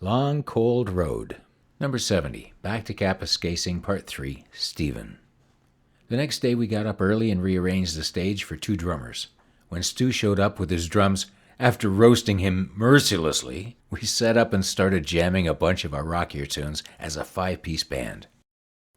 Long Cold Road. Number 70. Back to Kapuskasing, Part 3. Stephen. The next day we got up early and rearranged the stage for 2 drummers. When Stu showed up with his drums, after roasting him mercilessly, we set up and started jamming a bunch of our rockier tunes as a 5-piece band.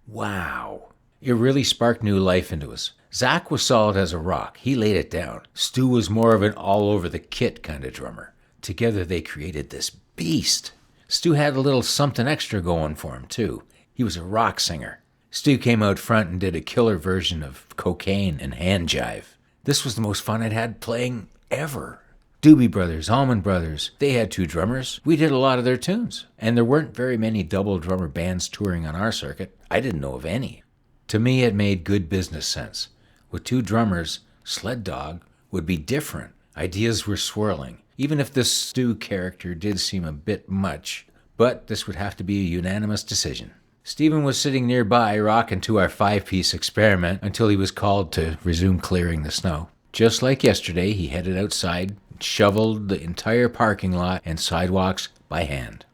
Wow! It really sparked new life into us. Zach was solid as a rock. He laid it down. Stu was more of an all-over-the-kit kind of drummer. Together they created this beast. Stu had a little something extra going for him, too. He was a rock singer. Stu came out front and did a killer version of Cocaine and Hand Jive. This was the most fun I'd had playing ever. Doobie Brothers, Allman Brothers, they had 2 drummers. We did a lot of their tunes. And there weren't very many double drummer bands touring on our circuit. I didn't know of any. To me, it made good business sense. With 2 drummers, Sled Dog would be different. Ideas were swirling. Even if this Stu character did seem a bit much, but this would have to be a unanimous decision. Stephen was sitting nearby rocking to our 5-piece experiment until he was called to resume clearing the snow. Just like yesterday, he headed outside and shoveled the entire parking lot and sidewalks by hand.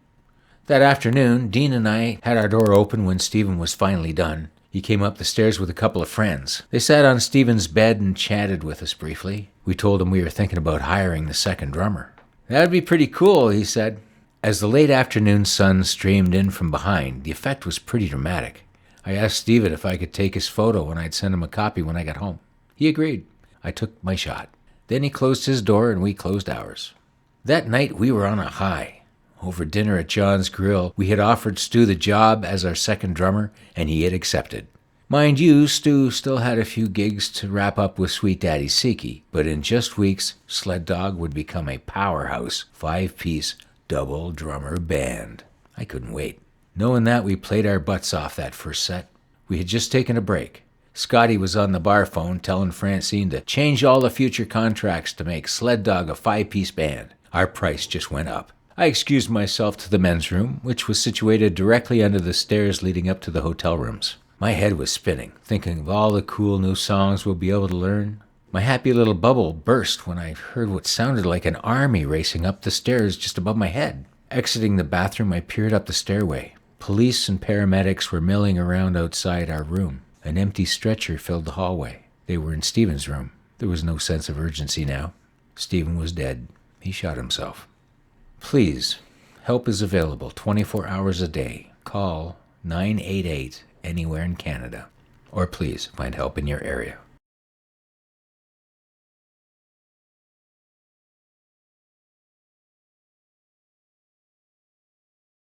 That afternoon, Dean and I had our door open when Stephen was finally done. He came up the stairs with a couple of friends. They sat on Stephen's bed and chatted with us briefly. We told him we were thinking about hiring the second drummer. "That'd be pretty cool," he said. As the late afternoon sun streamed in from behind, the effect was pretty dramatic. I asked Stephen if I could take his photo and I'd send him a copy when I got home. He agreed. I took my shot. Then he closed his door and we closed ours. That night we were on a high. Over dinner at John's Grill, we had offered Stu the job as our second drummer, and he had accepted. Mind you, Stu still had a few gigs to wrap up with Sweet Daddy Siki, but in just weeks, Sled Dog would become a powerhouse 5-piece double drummer band. I couldn't wait. Knowing that, we played our butts off that first set. We had just taken a break. Scotty was on the bar phone telling Francine to change all the future contracts to make Sled Dog a 5-piece band. Our price just went up. I excused myself to the men's room, which was situated directly under the stairs leading up to the hotel rooms. My head was spinning, thinking of all the cool new songs we'll be able to learn. My happy little bubble burst when I heard what sounded like an army racing up the stairs just above my head. Exiting the bathroom, I peered up the stairway. Police and paramedics were milling around outside our room. An empty stretcher filled the hallway. They were in Stephen's room. There was no sense of urgency now. Stephen was dead. He shot himself. Please, help is available 24 hours a day. Call 988 anywhere in Canada. Or please find help in your area.